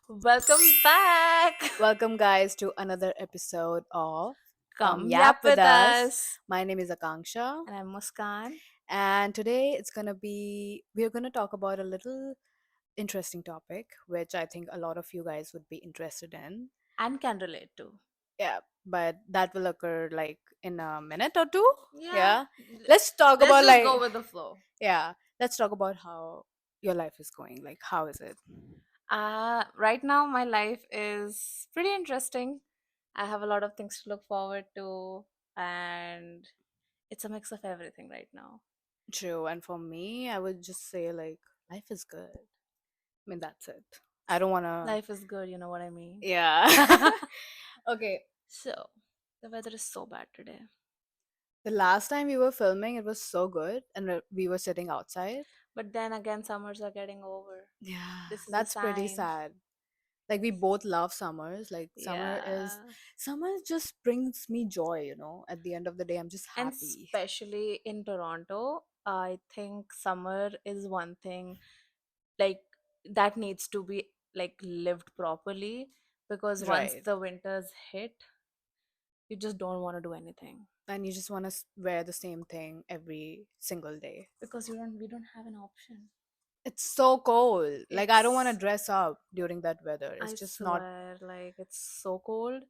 Welcome back. Welcome, guys, to another episode of Come Come Yap yap With with Us. us. My name is Akanksha, And I'm Muskan. and today we're gonna talk about a little interesting topic, which I think a lot of you guys would be interested in. And can relate to. Yeah, but that will occur like in a minute or two. Yeah. Yeah, let's talk Let's about just like go with the flow. yeah, let's talk about how your life is going. Like, how is it? Right now, my life is pretty interesting. I have a lot of things to look forward to, and it's a mix of everything right now. True, and for me, I would just say like life is good. I mean, that's it. I don't wanna. Life is good, you know what I mean? Yeah. Okay. So, the weather is so bad today. The last time we were filming, it was so good, and we were sitting outside. But then again, summers are getting over. Yeah, This is a that's pretty sign. sad. Like we both love summers. Like Yeah. summer just brings me joy. At the end of the day, I'm just And happy. especially in Toronto, I think summer is one thing like that needs to be like lived properly, because once Right. the winters hit, you just don't want to do anything And you just want to wear the same thing every single day. because we don't have an option. It's so cold. Like I don't want to It's dress up during that weather. It's I just not. swear, like it's so cold,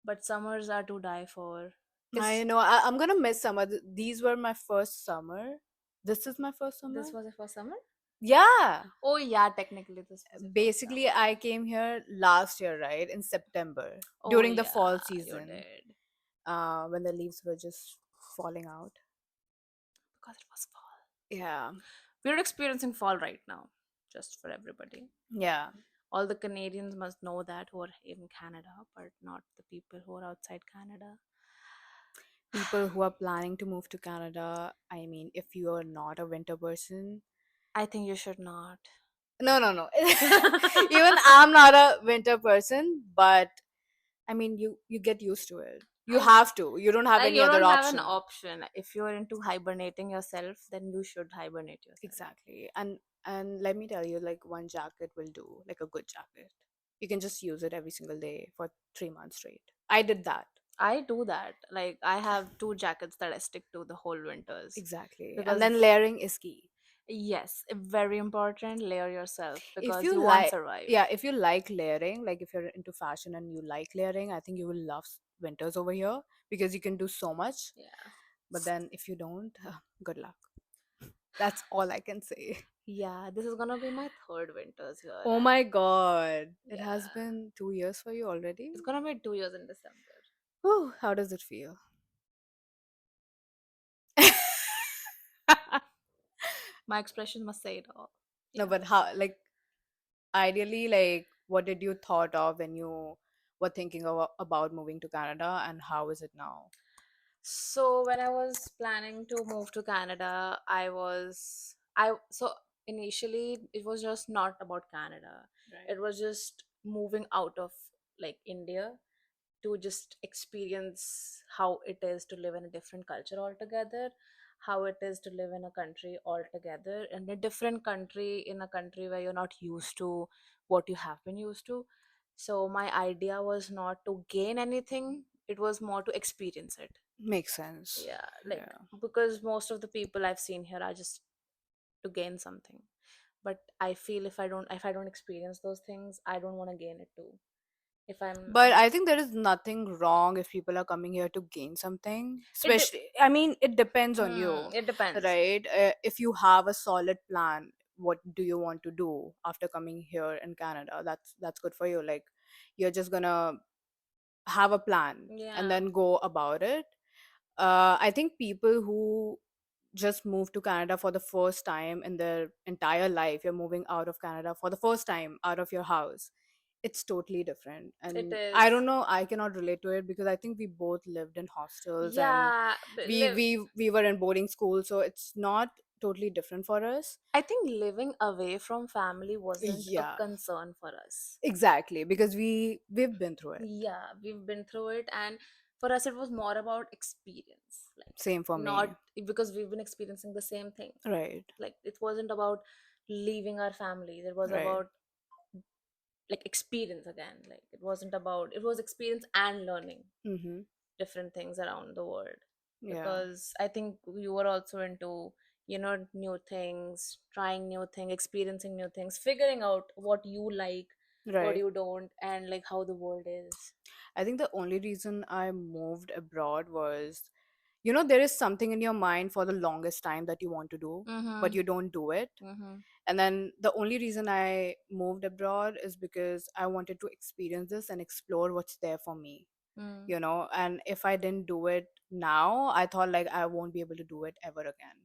but summers are to die for. I It's know. I'm gonna miss summer. These were my first summer. This is my first This summer. was your first summer? Yeah. Oh yeah, technically this was your first Basically, summer. I came here last year, right, in September Oh during the fall yeah, you season, did. when the leaves were just falling out. Because it was fall. Yeah. We're experiencing fall right now, just for everybody. Yeah. All the Canadians must know that who are in Canada, but not the people who are outside Canada. People who are planning to move to Canada, I mean, if you are not a winter person, I think you should not. no, no, no. Even I'm not a winter person, but I mean, you get used to it. You I have to. You don't have Like any you other don't have an option. option. If you're into hibernating yourself, then you should hibernate yourself. Exactly. And let me tell you, like one jacket will do, like a good jacket. You can just use it every single day for 3 months straight. I did that. I do that. Like I have two jackets that I stick to the whole winters Exactly. And because then layering is key. yes, very important. Layer yourself If because you you won't like survive. Yeah, if you like layering, like if you're into fashion and you like layering, I think you will love winters over here because you can do so much. Yeah. But then if you don't, good luck. That's all I can say. Yeah, this is gonna be my third winters here, Oh and my god. It has yeah, been 2 years for you already? it's gonna be 2 years in December. Whew, how does it feel? My expression must say it all. No, Yeah. but how, like, ideally, like, what did you thought of when you were thinking about moving to Canada, and how is it now? So when I was planning to move to Canada, I so initially it was just not about Canada. Right. It was just moving out of like India to just experience how it is to live in a different culture altogether, how it is to live in a country altogether, in a different country, in a country where you're not used to what you have been used to. So my idea was not to gain anything, it was more to experience it. Makes sense. Yeah, like Yeah. because most of the people I've seen here are just to gain something. But I feel if I don't experience those things, I don't want to gain it too. If I'm But I think there is nothing wrong if people are coming here to gain something. it de- Especially, I mean, it depends on you, it depends. right? If you have a solid plan, what do you want to do after coming here in Canada? That's good for you. Like, you're just gonna have a plan and Yeah. then go about it. I think people who just moved to Canada for the first time in their entire life, you're moving out of Canada for the first time out of your house. It's totally different. It And I is. don't know, I cannot relate to it because I think we both lived in hostels and Yeah, but we we we were in boarding school, so it's not totally different for us. I think living away from family wasn't a Yeah, concern for us. exactly, because we've been through it. Yeah, we've been through it, and for us, it was more about experience. Like, Same for me. not because we've been experiencing the same thing. Right, Like, it wasn't about leaving our families, it was right. about like experience again. Like it wasn't about, it was experience and learning Mm-hmm. different things around the world. Yeah. Because I think you were also into, new things, trying new things, experiencing new things, figuring out what you like, what Right. you don't, and like how the world is. I think the only reason I moved abroad was, there is something in your mind for the longest time that you want to do, but Mm-hmm. you don't do it. Mm-hmm. And then the only reason I moved abroad is because I wanted to experience this and explore what's there for me, Mm. And if I didn't do it now, I thought like I won't be able to do it ever again.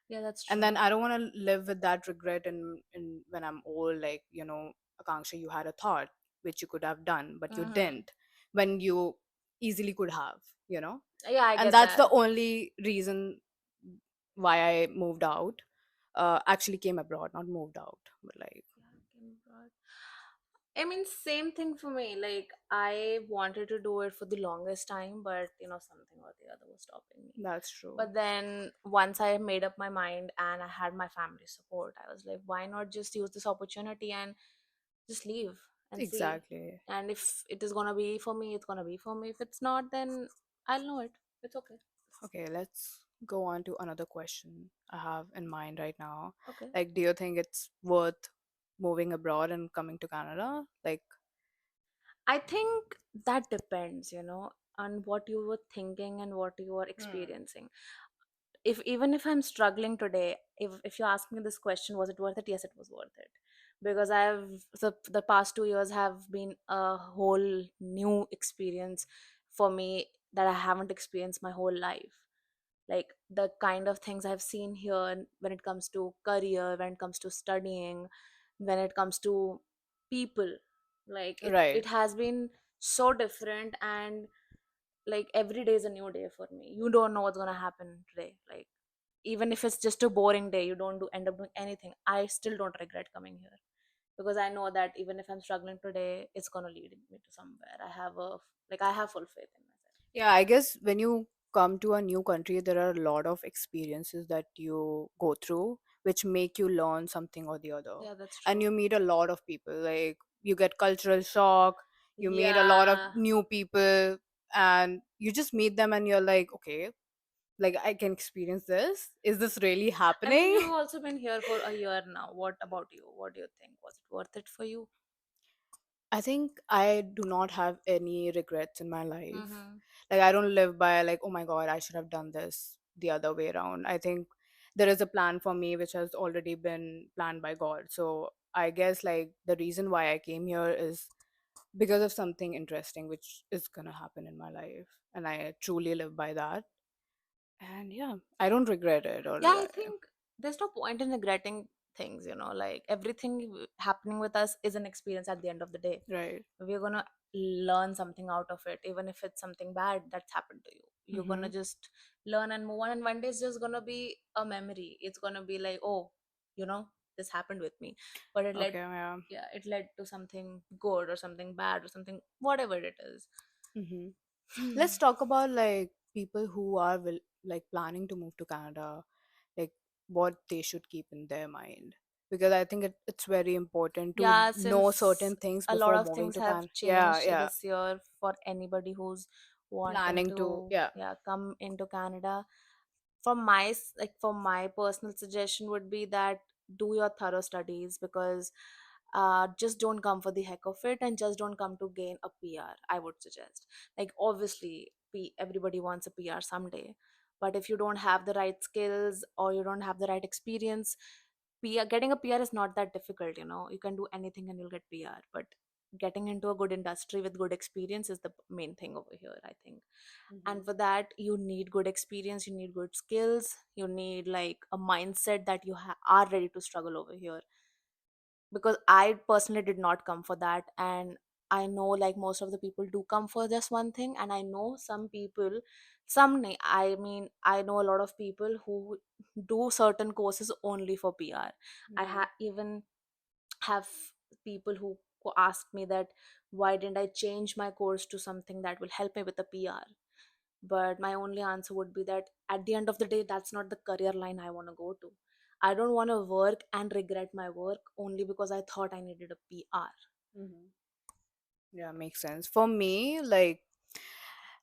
Yeah, that's And then true. I don't want to live with that regret in when I'm old, like, Akanksha, you had a thought which you could have done, but you Mm-hmm. didn't, when you easily could have, Yeah, I and get that's the that. only reason why I moved out. Actually came abroad, not moved out, but like, Yeah, Kim Broad. I mean, same thing for me. Like, I wanted to do it for the longest time, but something or the other was stopping me. that's true. But then once I made up my mind and I had my family support, I was like, why not just use this opportunity and just leave and see? Exactly. And if it is gonna be for me, it's gonna be for me. If it's not, then I'll know it. It's okay. Okay, let's go on to another question I have in mind right now. Okay. Like, do you think it's worth moving abroad and coming to Canada? Like, I think that depends, on what you were thinking and what you are hmm, experiencing. If even if I'm struggling today, if you ask me this question, was it worth it? Yes, it was worth it. Because the past 2 years have been a whole new experience for me that I haven't experienced my whole life. Like the kind of things I've seen here when it comes to career, when it comes to studying, when it comes to people, like it right. has been so different. And like every day is a new day for me. You don't know what's gonna happen today. Like even if it's just a boring day, you don't end up doing anything, I still don't regret coming here, because I know that even if I'm struggling today, it's gonna lead me to somewhere. I have full faith in myself. Yeah, I guess when you come to a new country, there are a lot of experiences that you go through, which make you learn something or the other. Yeah, that's And true. you meet a lot of people. Like, you get cultural shock, you meet a lot of Yeah. new people, and you just meet them and you're like, okay, like, I can experience this. Is this really I mean, happening? you've also been here for a year now. What about you? What do you think? Was it worth it for you? I think I do not have any regrets in my life. Mm-hmm. Like, I don't live by like, oh my god, I should have done this the other way around. I think there is a plan for me which has already been planned by God. So I guess like the reason why I came here is because of something interesting which is gonna happen in my life, and I truly live by that. And yeah, I don't regret it or Yeah, I like, think there's no point in regretting things, like everything happening with us is an experience at the end of the day. right. We're gonna learn something out of it, even if it's something bad that's happened to you. You're Mm-hmm. gonna just learn and move on, and one day it's just gonna be a memory. It's gonna be like, oh, this happened with me, but it led, Okay, yeah. yeah, it led to something good or something bad or something, whatever it is. Mm-hmm. Let's talk about like people who are like planning to move to Canada, like what they should keep in their mind, because I think it's very important to Yeah, know since certain things a lot before of moving things to have Canada. Yeah, changed yeah. this year for anybody who's wanting Planning to, to, yeah. yeah, come into Canada. For my personal suggestion would be that do your thorough studies, because just don't come for the heck of it, and just don't come to gain a PR, I would suggest. Like obviously everybody wants a PR someday, but if you don't have the right skills or you don't have the right experience, getting a PR is not that difficult. You can do anything and you'll get PR. But getting into a good industry with good experience is the main thing over here, I think. Hmm. And for that, you need good experience, you need good skills, you need like a mindset that you are ready to struggle over here. Because I personally did not come for that, and I know like most of the people do come for just one thing. And I know some people, I mean, I know a lot of people who do certain courses only for PR. Hmm. Even have people who ask me that why didn't I change my course to something that will help me with the PR. But my only answer would be that at the end of the day, that's not the career line I want to go to. I don't want to work and regret my work only because I thought I needed a PR. Mhm. Yeah, makes sense. For me, like,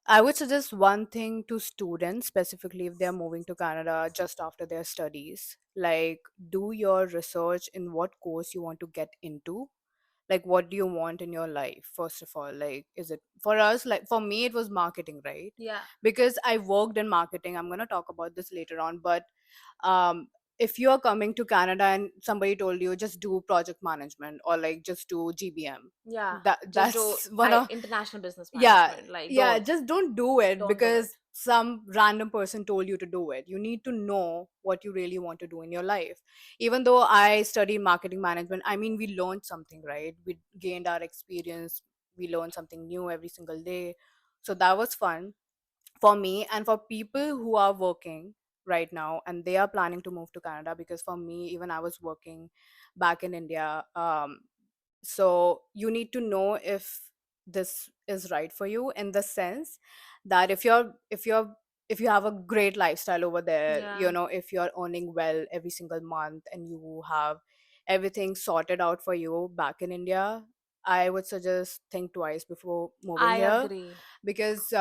I would suggest one thing to students, specifically if they're moving to Canada just after their studies. Like, do your research in what course you want to get into. Like, what do you want in your life, first of all? Like, is it for us, like, for me, it was marketing, right? Yeah, Because I worked in marketing. I'm going to talk about this later on. But um, if you're coming to Canada and somebody told you just do project management or like just do GBM, yeah. Just do that's one I of, international business yeah, management. Like, yeah, just don't do it don't do it. because some random person told you to do it. You need to know what you really want to do in your life. Even though I studied marketing management, I mean, we learned something, right? We gained our experience, we learned something new every single day, so that was fun for me. And for people who are working right now and they are planning to move to Canada, because for me, even I was working back in India, so you need to know if this is right for you, in the sense that if you have a great lifestyle over there, Yeah, you know, if you're earning well every single month and you have everything sorted out for you back in India, I would suggest think twice before moving I here. agree. Because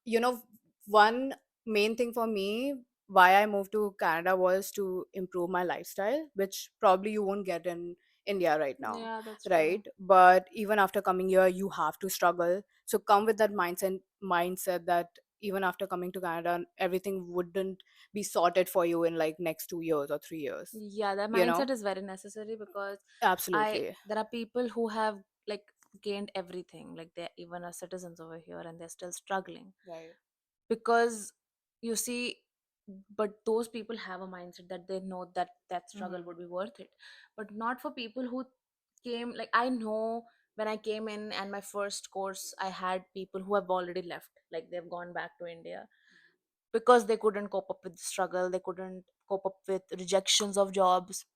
you know, one main thing for me why I moved to Canada was to improve my lifestyle, which probably you won't get in India right now, Yeah, that's true. right? But even after coming here, you have to struggle. So come with that mindset that even after coming to Canada, everything wouldn't be sorted for you in like next 2 years or 3 years. Yeah, that You know, mindset is very necessary because I absolutely there are people who have like gained everything, like they're even are citizens over here and they're still struggling right. because you see, but those people have a mindset that they know that that struggle Hmm. would be worth it, but not for people who came. Like, I know when I came in and my first course, I had people who have already left, like they've gone back to India because they couldn't cope up with the struggle, they couldn't cope up with rejections of jobs,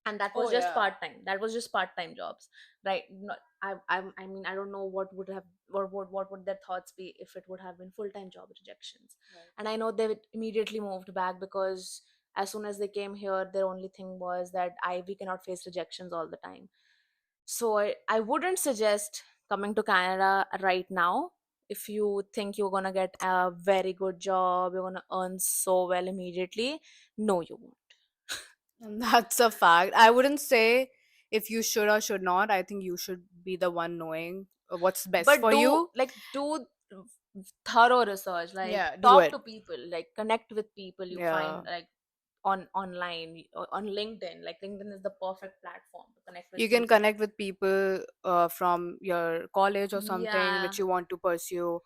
and that was Oh just yeah. part time, that was just part time jobs, right? Not, I mean, I don't know what would have, what would their thoughts be if it would have been full time job rejections. Right. And I know they immediately moved back because as soon as they came here, their only thing was that I we cannot face rejections all the time. So I wouldn't suggest coming to Canada right now. If you think you're gonna get a very good job, you're gonna earn so well immediately, no, you won't. And that's a fact. I wouldn't say if you should or should not. I think you should be the one knowing what's best But for you. do thorough research, like Yeah, do talk it. to people, like connect with people you find Yeah. like on online or on LinkedIn. Like, LinkedIn is the perfect platform to connect with You can people. connect with people from your college or something Yeah, which you want to pursue.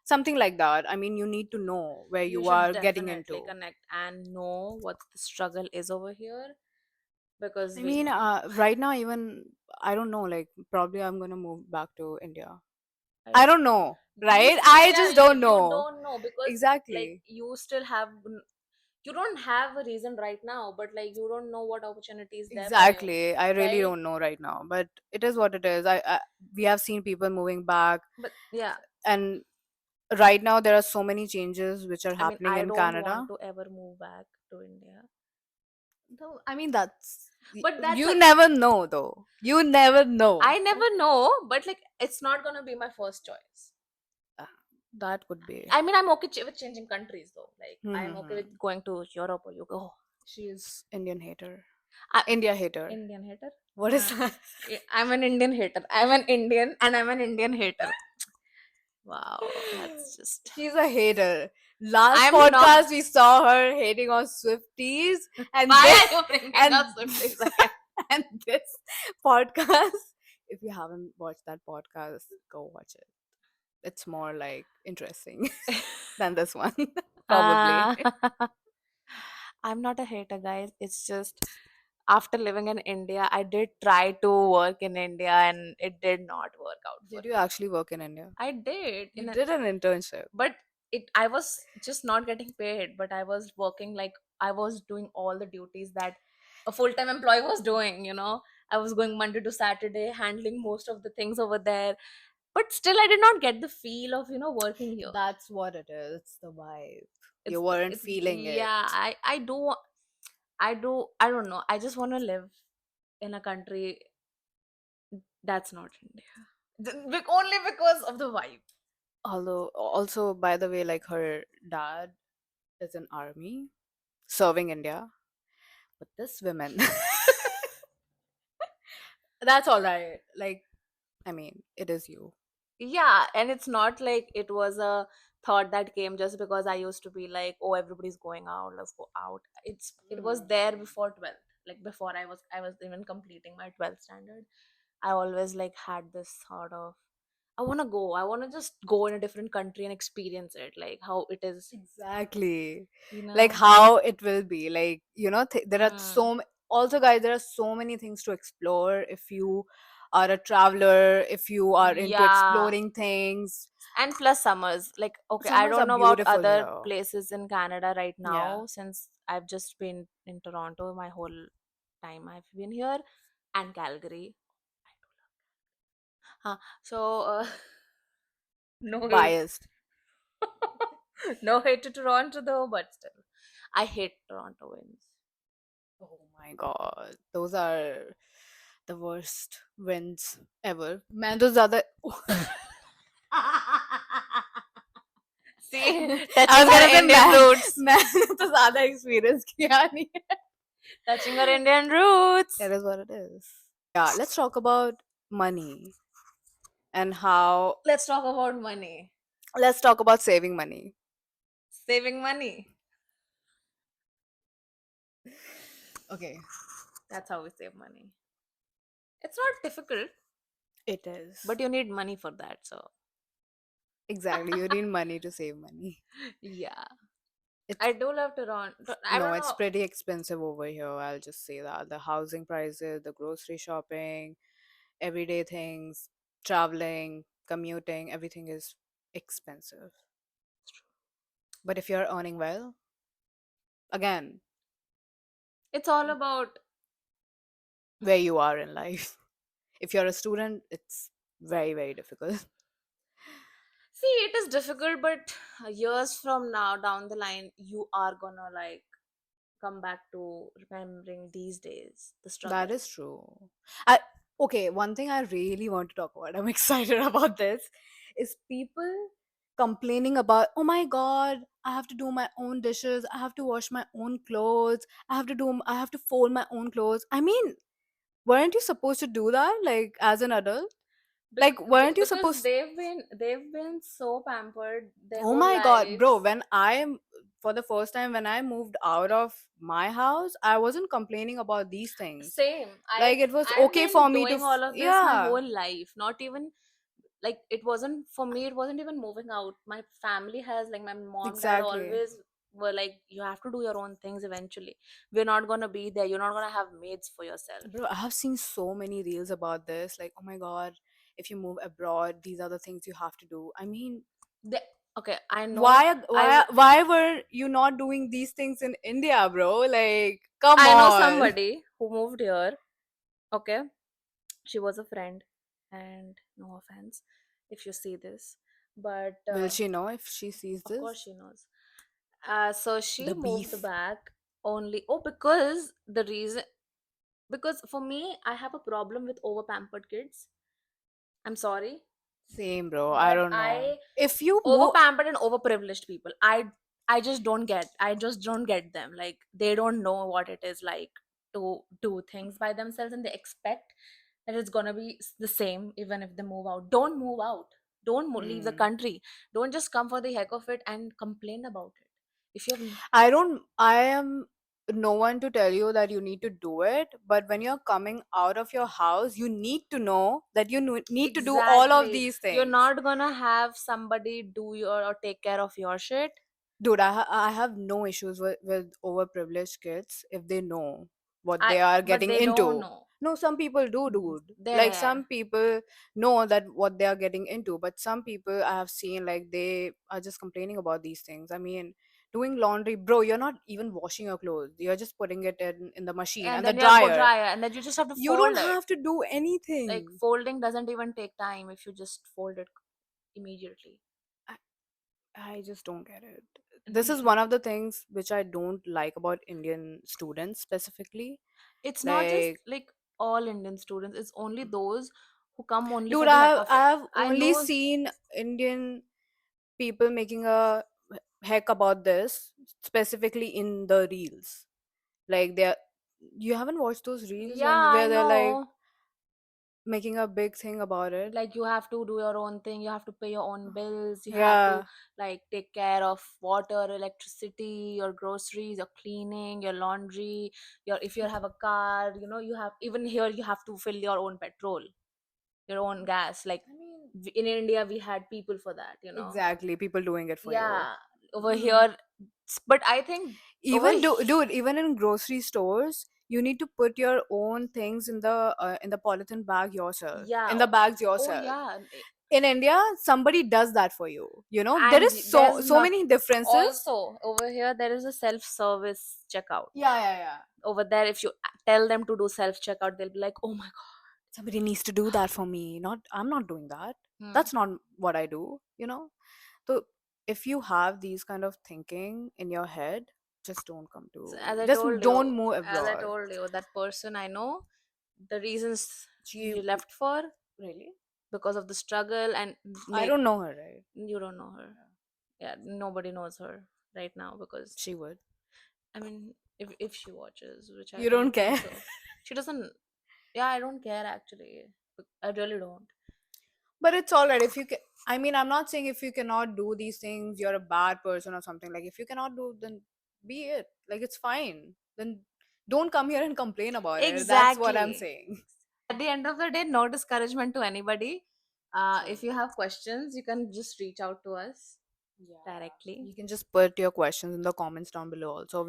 Something like that. I mean, you need to know where you you should are getting definitely into. connect and know what the struggle is over here because I we mean, right now, even, I don't know, like, probably I'm going to move back to India. I, I don't know, you right? I yeah, just don't you know. don't know because like Exactly. you still have, you don't have a reason right now, but like you don't know what opportunity is there for you, Exactly. I really right? don't know right now, but it is what it is. We have seen people moving back, But yeah, and right now there are so many changes which are I mean, happening I in don't Canada. want to ever move back to India. Though, I mean, that's But that's you a, never know though. You never know. I never know, but like it's not gonna be my first choice. Uh, That could be. I mean, I'm okay with changing countries though. Like, I'm okay with Hmm. going to Europe or UK. Oh, She is Indian hater. I, India hater. Indian hater. What is that? I'm an Indian hater. I'm an Indian and I'm an Indian hater. Wow, that's just. She's a hater. Last I'm not. podcast we saw her hating on Swifties, and Why this are you bringing and up Swifties again? and this podcast. If you haven't watched that podcast, go watch it. It's more like interesting than this one, probably. uh, I'm not a hater, guys. It's just after living in India, I did try to work in India and it did not work out for Did you me. actually work in India? I did You did an internship. but it I was just not getting paid, but I was working like I was doing all the duties that a full-time employee was doing, I was going Monday to Saturday, handling most of the things over there, but still I did not get the feel of working here. That's what it is. It's the vibe. You It's weren't it's feeling it. yeah, I don't know, I just want to live in a country That's not India. Only because of the vibe. Although, also, by the way, like her dad is in army serving India, but this woman, that's all right. Like, I mean, it is you. Yeah, and it's not like it was a thought that came just because I used to be like, oh, everybody's going out, let's go out. It was there before 12th, like before I was even completing my 12th standard. I always like had this thought of, I want to go, I want to just go in a different country and experience it, like how it is, Exactly. you Like know. how it will be. Like, there are Mm, also, guys, there are so many things to explore if you are a traveler, if you are into yeah. exploring things. And plus summers, like, okay, I Summers are don't know about beautiful other here. places in Canada right Yeah. now, since I've just been in Toronto my whole time I've been here, and Calgary. So no hate. Biased. No hate to Toronto though, but still I hate Toronto winds. Oh my god. Those are the worst winds ever. Man, those are the. See, I touching was our gonna say, Indian roots. man, तो ज्यादा experience किया नहीं है. Touching our Indian roots. It is what it is. Yeah, let's talk about money and how. Let's talk about money. Let's talk about saving money. Saving money. Okay. That's how we save money. It's not difficult, It is. but you need money for that. So Exactly. You need money to save money. yeah, It's I do love Toronto. I No, don't it's know. pretty expensive over here. I'll just say that. The housing prices, the grocery shopping, everyday things, traveling, commuting, everything is expensive. But if you're earning well, again, It's all about. where you are in life. If you're a student, it's very, very difficult. See, it is difficult, but years from now, down the line, you are gonna like come back to remembering these days, the struggle. That is true. I, okay, one thing I really want to talk about, I'm excited about this, is people complaining about, oh my god, I have to do my own dishes, I have to wash my own clothes, I have to fold my own clothes. I mean, weren't you supposed to do that, like, as an adult? Like, weren't you Because supposed. they've been so pampered their Oh whole my god, bro, lives. when for the first time when I moved out of my house, I wasn't complaining about these things. Same. Like, I've it was I've okay for been me to doing all of this my yeah, whole life. Not even like it wasn't for me. It wasn't even moving out. My family has like my mom, dad exactly. always were like, you have to do your own things eventually. We're not gonna be there. You're not gonna have maids for yourself. Bro, I have seen so many reels about this. Like, oh my god, if you move abroad, these are the things you have to do. I mean, They, okay, I know. why were you not doing these things in India, bro? Like, come I know on. somebody who moved here. Okay, she was a friend, and no offense if you see this, but Will she know if she sees of course this? she knows. So she The moved beef. back only. Oh, because the reason, because for me, I have a problem with over pampered kids. I'm sorry, Same, bro. I but don't know. I If you over move. pampered and over privileged people. I just don't get. I just don't get them. Like they don't know what it is like to do things by themselves, and they expect that it's gonna be the same even if they move out. Don't move out. Don't leave the Hmm. country. Don't just come for the heck of it and complain about it. If you have I am no one to tell you that you need to do it, but when you're coming out of your house, you need to know that you need to do all of exactly, these you're things. not gonna have somebody do your or take care of your shit. Dude, I have no issues with overprivileged kids if they know what I they are But getting they don't into. know. No, some people do, dude. Like, There. some people know that what they are getting into, but some people I have seen, like, they are just complaining about these things. I mean, doing laundry, bro, you're not even washing your clothes. You're just putting it in the machine And and the then you have dryer. dryer, and then you just have to You fold don't it. have to do Like anything. folding doesn't even take time if you just fold it immediately. I, I just don't get it. This is one of the things which I don't like about Indian students specifically. It's not just Like, like all Indian students, it's only those who come only for Dude, the heck of it. I have I only know. seen Indian people making a heck about this, specifically in the reels. Like they're you haven't watched those reels Yeah, when I where they're like know. making a big thing about it. Like you have to do your own thing, you have to pay your own bills, you have to Yeah. like take care of water, electricity, your groceries, your cleaning, your laundry, your if you have a car, you know, you have, even here you have to fill your own petrol, your own gas. Like I mean, in India we had people for that, you know. exactly. People doing it for you. Yeah, over Mm. here, but I think over Even he- dude, even in grocery stores, you need to put your own things in the polythene bag yourself, yeah, in the bags oh yourself. yeah. In India, somebody does that for you. You know, there And is there's so not, many differences. also over here there is a self service checkout. Yeah, yeah, yeah. Over there if you tell them to do self checkout, they'll be like, oh my Somebody needs to do that for me. Not I'm not doing that. god. That's not what I do, you know? So if you have these kind of thinking in your head, just don't come So to as I just told you, don't move as I abroad. told you, that person I know, the reasons She he left for, really? because of the struggle and I make, don't know her, right? you don't know her. Yeah, nobody knows her right now because, She would. I mean, if she watches, which I You don't don't think care. so, she doesn't. Yeah, I don't care actually. I really don't. But it's all right if you can. I mean, I'm not saying if you cannot do these things, you're a bad person or something. Like, if you cannot do, then be it. Like, it's fine. Then don't come here and complain about it. That's what I'm Exactly. saying. At the end of the day, no discouragement to anybody. True. If you have questions, you can just reach out to us Yeah. directly. You can just put your questions in the comments down below. Also,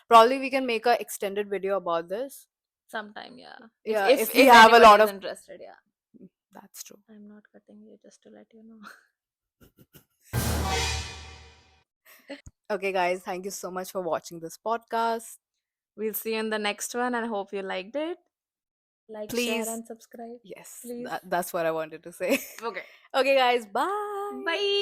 probably we can make a extended video about this. Sometime, yeah. If Yeah, if if we if have a anybody lot is of. interested, yeah. That's true. I'm not cutting you, just to let you know. Okay, guys, thank you so much for watching this podcast. We'll see you in the next one and hope you liked it. Like, share, Please, and subscribe, yes, please. that's what I wanted to say. Okay. Okay, guys, bye. Bye.